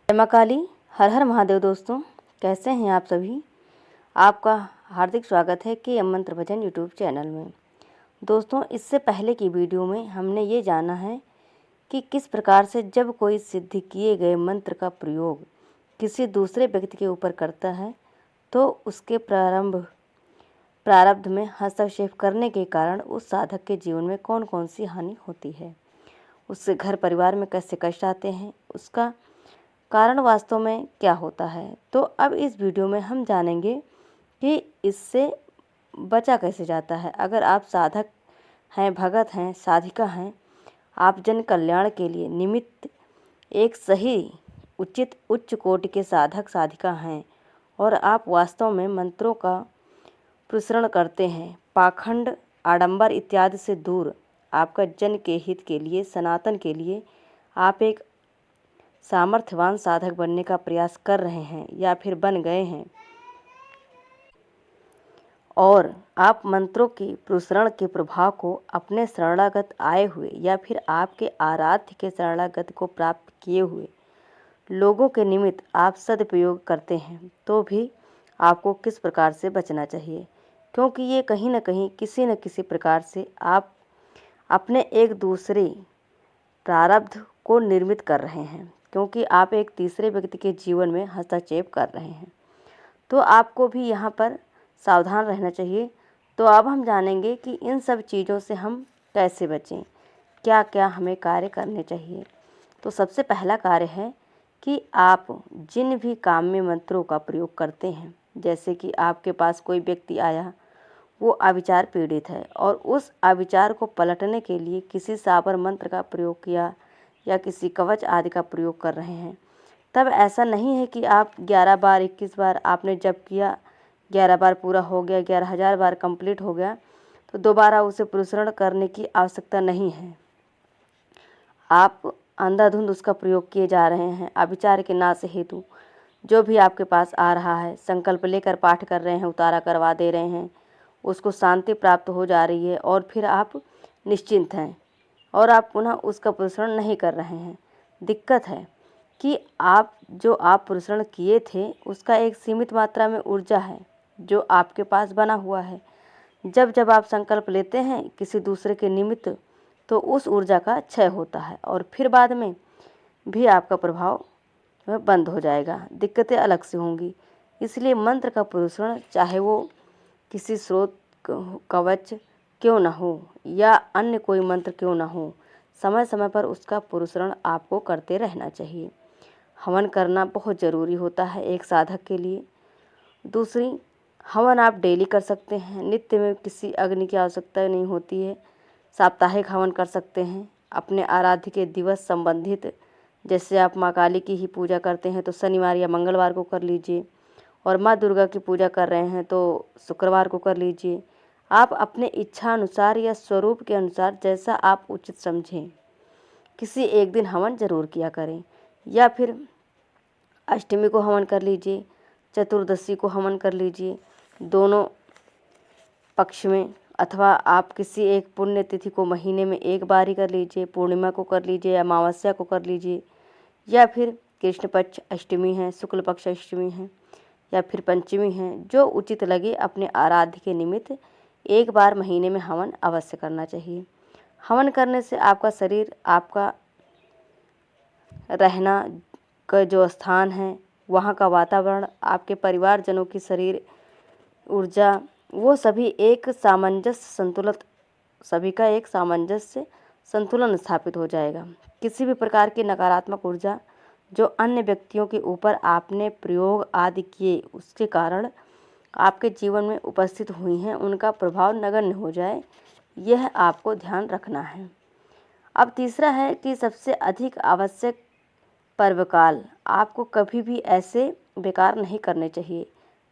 जय माँ काली। हर हर महादेव। दोस्तों, कैसे हैं आप सभी? आपका हार्दिक स्वागत है के एम मंत्र भजन यूट्यूब चैनल में। दोस्तों, इससे पहले की वीडियो में हमने ये जाना है कि किस प्रकार से जब कोई सिद्ध किए गए मंत्र का प्रयोग किसी दूसरे व्यक्ति के ऊपर करता है तो उसके प्रारब्ध में हस्तक्षेप करने के कारण उस साधक के जीवन में कौन कौन सी हानि होती है, उससे घर परिवार में कैसे कष्ट आते हैं, उसका कारण वास्तव में क्या होता है। तो अब इस वीडियो में हम जानेंगे कि इससे बचा कैसे जाता है। अगर आप साधक हैं, भगत हैं, साधिका हैं, आप जन कल्याण के लिए निमित्त एक सही उचित उच्च कोटि के साधक साधिका हैं और आप वास्तव में मंत्रों का प्रसरण करते हैं, पाखंड आडंबर इत्यादि से दूर आपका जन के हित के लिए, सनातन के लिए आप एक सामर्थ्यवान साधक बनने का प्रयास कर रहे हैं या फिर बन गए हैं और आप मंत्रों की प्रसरण के प्रभाव को अपने शरणागत आए हुए या फिर आपके आराध्य के शरणागत को प्राप्त किए हुए लोगों के निमित्त आप सदुपयोग करते हैं, तो भी आपको किस प्रकार से बचना चाहिए, क्योंकि ये कहीं न कहीं किसी न किसी प्रकार से आप अपने एक दूसरे प्रारब्ध को निर्मित कर रहे हैं, क्योंकि आप एक तीसरे व्यक्ति के जीवन में हस्तक्षेप कर रहे हैं। तो आपको भी यहाँ पर सावधान रहना चाहिए। तो अब हम जानेंगे कि इन सब चीज़ों से हम कैसे बचें, क्या क्या हमें कार्य करने चाहिए। तो सबसे पहला कार्य है कि आप जिन भी काम में मंत्रों का प्रयोग करते हैं, जैसे कि आपके पास कोई व्यक्ति आया, वो अविचार पीड़ित है और उस अविचार को पलटने के लिए किसी साबर मंत्र का प्रयोग किया या किसी कवच आदि का प्रयोग कर रहे हैं, तब ऐसा नहीं है कि आप 11 बार 21 बार आपने जप किया, 11 बार पूरा हो गया, 11,000 बार कंप्लीट हो गया, तो दोबारा उसे प्रसरण करने की आवश्यकता नहीं है। आप अंधाधुंध उसका प्रयोग किए जा रहे हैं। अविचार के नाश हेतु जो भी आपके पास आ रहा है, संकल्प लेकर पाठ कर रहे हैं, उतारा करवा दे रहे हैं, उसको शांति प्राप्त हो जा रही है और फिर आप निश्चिंत हैं और आप पुनः उसका प्रसरण नहीं कर रहे हैं। दिक्कत है कि आप प्रसरण किए थे उसका एक सीमित मात्रा में ऊर्जा है जो आपके पास बना हुआ है। जब जब आप संकल्प लेते हैं किसी दूसरे के निमित्त, तो उस ऊर्जा का क्षय होता है और फिर बाद में भी आपका प्रभाव बंद हो जाएगा, दिक्कतें अलग से होंगी। इसलिए मंत्र का प्रसरण, चाहे वो किसी स्रोत कवच क्यों न हो या अन्य कोई मंत्र क्यों न हो, समय समय पर उसका प्रसरण आपको करते रहना चाहिए। हवन करना बहुत ज़रूरी होता है एक साधक के लिए। दूसरी, हवन आप डेली कर सकते हैं, नित्य में किसी अग्नि की आवश्यकता नहीं होती है। साप्ताहिक हवन कर सकते हैं अपने आराध्य के दिवस संबंधित। जैसे आप माँ काली की ही पूजा करते हैं तो शनिवार या मंगलवार को कर लीजिए, और माँ दुर्गा की पूजा कर रहे हैं तो शुक्रवार को कर लीजिए। आप अपने इच्छा अनुसार या स्वरूप के अनुसार जैसा आप उचित समझें किसी एक दिन हवन जरूर किया करें, या फिर अष्टमी को हवन कर लीजिए, चतुर्दशी को हवन कर लीजिए, दोनों पक्ष में। अथवा आप किसी एक पुण्य तिथि को महीने में एक बार ही कर लीजिए, पूर्णिमा को कर लीजिए, अमावस्या को कर लीजिए, या फिर कृष्ण पक्ष अष्टमी है, शुक्ल पक्ष अष्टमी है, या फिर पंचमी है, जो उचित लगे अपने आराध्य के निमित्त एक बार महीने में हवन अवश्य करना चाहिए। हवन करने से आपका शरीर, आपका रहना का जो स्थान है, वहाँ का वातावरण, आपके परिवारजनों की शरीर ऊर्जा, वो सभी एक सभी का एक सामंजस्य संतुलन स्थापित हो जाएगा। किसी भी प्रकार की नकारात्मक ऊर्जा जो अन्य व्यक्तियों के ऊपर आपने प्रयोग आदि किए उसके कारण आपके जीवन में उपस्थित हुई हैं, उनका प्रभाव नगण्य हो जाए, यह आपको ध्यान रखना है। अब तीसरा है कि सबसे अधिक आवश्यक पर्वकाल आपको कभी भी ऐसे बेकार नहीं करने चाहिए।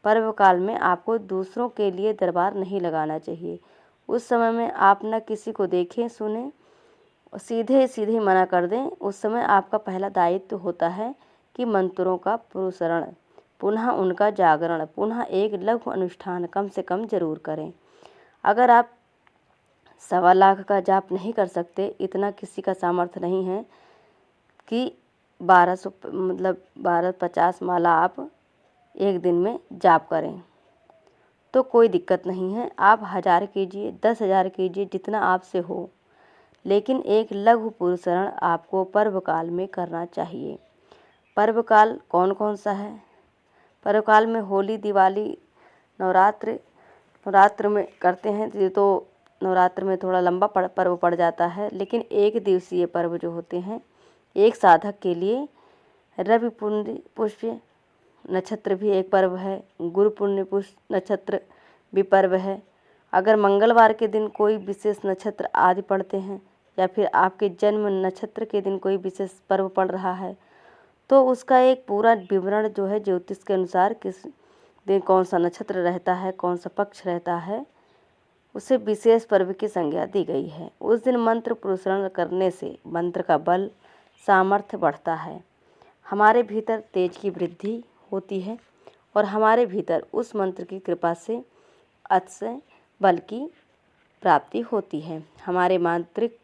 पर्वकाल में आपको दूसरों के लिए दरबार नहीं लगाना चाहिए। उस समय में आप न किसी को देखें सुने, सीधे सीधे मना कर दें। उस समय आपका पहला दायित्व होता है कि मंत्रों का प्रसरण, पुनः उनका जागरण, पुनः एक लघु अनुष्ठान कम से कम जरूर करें। अगर आप 1.25 लाख का जाप नहीं कर सकते, इतना किसी का सामर्थ्य नहीं है कि 1200 मतलब 1250 माला आप एक दिन में जाप करें तो कोई दिक्कत नहीं है। आप 1000 कीजिए, 10,000 कीजिए, जितना आपसे हो, लेकिन एक लघु पुरस्रण आपको पर्व काल में करना चाहिए। पर्व काल कौन कौन सा है? पर्व काल में होली, दिवाली, नवरात्र में करते हैं। ये तो नवरात्र में थोड़ा लंबा पर्व पड़ जाता है, लेकिन एक दिवसीय पर्व जो होते हैं, एक साधक के लिए रवि पुष्य नक्षत्र भी एक पर्व है, गुरु पुण्य पुष्य नक्षत्र भी पर्व है। अगर मंगलवार के दिन कोई विशेष नक्षत्र आदि पड़ते हैं या फिर आपके जन्म नक्षत्र के दिन कोई विशेष पर्व पड़ रहा है, तो उसका एक पूरा विवरण जो है ज्योतिष के अनुसार किस दिन कौन सा नक्षत्र रहता है, कौन सा पक्ष रहता है, उसे विशेष पर्व की संज्ञा दी गई है। उस दिन मंत्र पुरस्रण करने से मंत्र का बल, सामर्थ्य बढ़ता है, हमारे भीतर तेज की वृद्धि होती है और हमारे भीतर उस मंत्र की कृपा से अतिशय बल की प्राप्ति होती है। हमारे मांत्रिक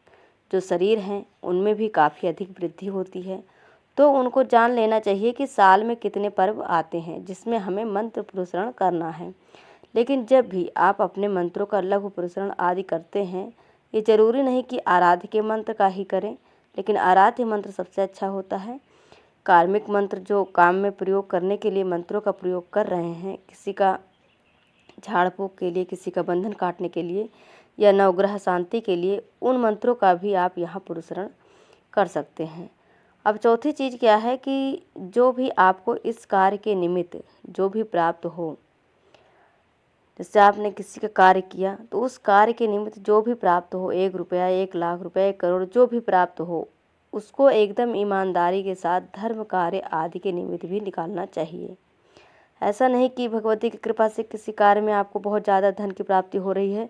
जो शरीर हैं उनमें भी काफ़ी अधिक वृद्धि होती है। तो उनको जान लेना चाहिए कि साल में कितने पर्व आते हैं जिसमें हमें मंत्र पुरस्रण करना है। लेकिन जब भी आप अपने मंत्रों का लघु पुरस्रण आदि करते हैं, ये ज़रूरी नहीं कि आराध्य के मंत्र का ही करें, लेकिन आराध्य मंत्र सबसे अच्छा होता है। कार्मिक मंत्र जो काम में प्रयोग करने के लिए मंत्रों का प्रयोग कर रहे हैं, किसी का झाड़ फूँक के लिए, किसी का बंधन काटने के लिए या नवग्रह शांति के लिए, उन मंत्रों का भी आप यहाँ पुरस्रण कर सकते हैं। अब चौथी चीज़ क्या है कि जो भी आपको इस कार्य के निमित्त जो भी प्राप्त हो, जैसे आपने किसी का कार्य किया तो उस कार्य के निमित्त जो भी प्राप्त हो, 1 रुपया, 1 लाख रुपया, 1 करोड़, जो भी प्राप्त हो, उसको एकदम ईमानदारी के साथ धर्म कार्य आदि के निमित्त भी निकालना चाहिए। ऐसा नहीं कि भगवती की कृपा से किसी कार्य में आपको बहुत ज़्यादा धन की प्राप्ति हो रही है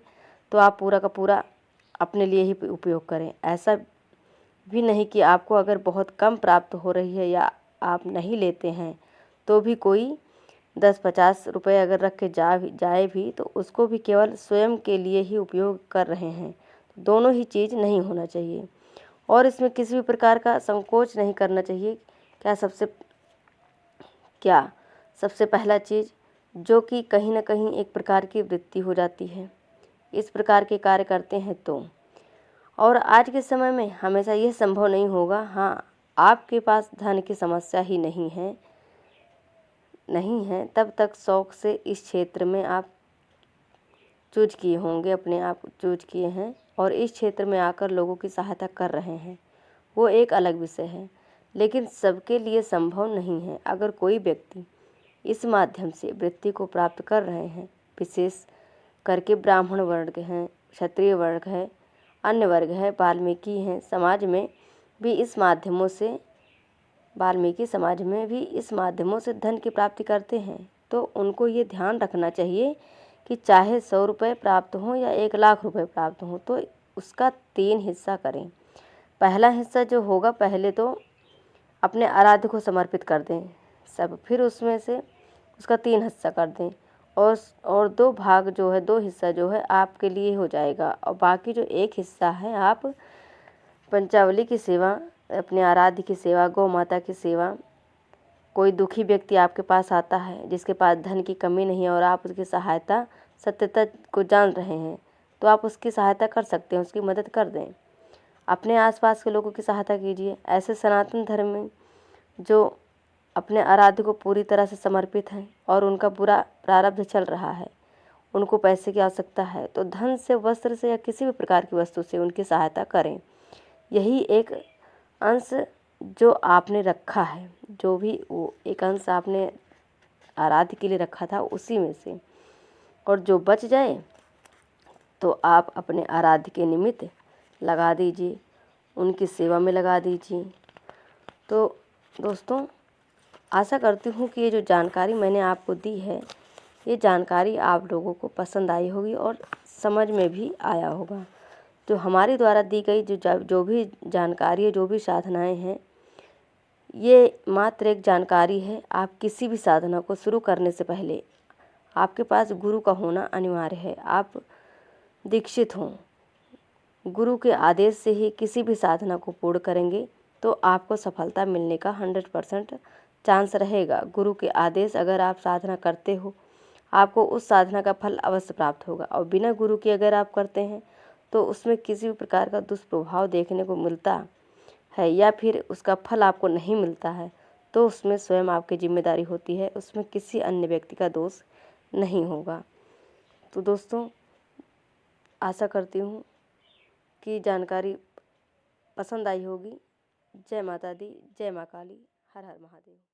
तो आप पूरा का पूरा अपने लिए ही उपयोग करें। ऐसा भी नहीं कि आपको अगर बहुत कम प्राप्त हो रही है या आप नहीं लेते हैं तो भी कोई 10-50 रुपये अगर रख के जाए भी तो उसको भी केवल स्वयं के लिए ही उपयोग कर रहे हैं। दोनों ही चीज़ नहीं होना चाहिए और इसमें किसी भी प्रकार का संकोच नहीं करना चाहिए। सबसे पहला चीज़ जो कि कहीं ना कहीं एक प्रकार की वृत्ति हो जाती है, इस प्रकार के कार्य करते हैं तो, और आज के समय में हमेशा यह संभव नहीं होगा। हाँ, आपके पास धन की समस्या ही नहीं है तब तक शौक से इस क्षेत्र में आप चूज किए होंगे, अपने आप चूज किए हैं और इस क्षेत्र में आकर लोगों की सहायता कर रहे हैं, वो एक अलग विषय है। लेकिन सबके लिए संभव नहीं है। अगर कोई व्यक्ति इस माध्यम से वृत्ति को प्राप्त कर रहे हैं, विशेष करके ब्राह्मण वर्ग हैं, क्षत्रिय वर्ग है, अन्य वर्ग है, वाल्मीकि हैं, समाज में भी इस माध्यमों से धन की प्राप्ति करते हैं, तो उनको ये ध्यान रखना चाहिए कि चाहे 100 रुपये प्राप्त हों या 1 लाख रुपये प्राप्त हों तो उसका 3 हिस्सा करें। पहला हिस्सा जो होगा, पहले तो अपने आराध्य को समर्पित कर दें सब, फिर उसमें से उसका 3 हिस्सा कर दें और 2 भाग जो है, 2 हिस्सा जो है आपके लिए हो जाएगा और बाकी जो 1 हिस्सा है आप पंचावली की सेवा, अपने आराध्य की सेवा, गौ माता की सेवा। कोई दुखी व्यक्ति आपके पास आता है जिसके पास धन की कमी नहीं है और आप उसकी सहायता, सत्यता को जान रहे हैं, तो आप उसकी सहायता कर सकते हैं, उसकी मदद कर दें। अपने आसपास के लोगों की सहायता कीजिए। ऐसे सनातन धर्म में जो अपने आराध्य को पूरी तरह से समर्पित हैं और उनका बुरा प्रारब्ध चल रहा है, उनको पैसे की आवश्यकता है, तो धन से, वस्त्र से या किसी भी प्रकार की वस्तु से उनकी सहायता करें। यही एक अंश जो आपने रखा है, जो भी वो एक अंश आपने आराध्य के लिए रखा था उसी में से, और जो बच जाए तो आप अपने आराध्य के निमित्त लगा दीजिए, उनकी सेवा में लगा दीजिए। तो दोस्तों, आशा करती हूँ कि ये जो जानकारी मैंने आपको दी है, ये जानकारी आप लोगों को पसंद आई होगी और समझ में भी आया होगा। जो हमारे द्वारा दी गई जो भी जानकारी है, जो भी साधनाएं हैं, ये मात्र एक जानकारी है। आप किसी भी साधना को शुरू करने से पहले आपके पास गुरु का होना अनिवार्य है। आप दीक्षित हों, गुरु के आदेश से ही किसी भी साधना को पूर्ण करेंगे तो आपको सफलता मिलने का 100% चांस रहेगा। गुरु के आदेश अगर आप साधना करते हो, आपको उस साधना का फल अवश्य प्राप्त होगा। और बिना गुरु के अगर आप करते हैं तो उसमें किसी भी प्रकार का दुष्प्रभाव देखने को मिलता है या फिर उसका फल आपको नहीं मिलता है, तो उसमें स्वयं आपकी जिम्मेदारी होती है, उसमें किसी अन्य व्यक्ति का दोष नहीं होगा। तो दोस्तों, आशा करती हूँ कि जानकारी पसंद आई होगी। जय माता दी, जय माँ काली, हर हर महादेव।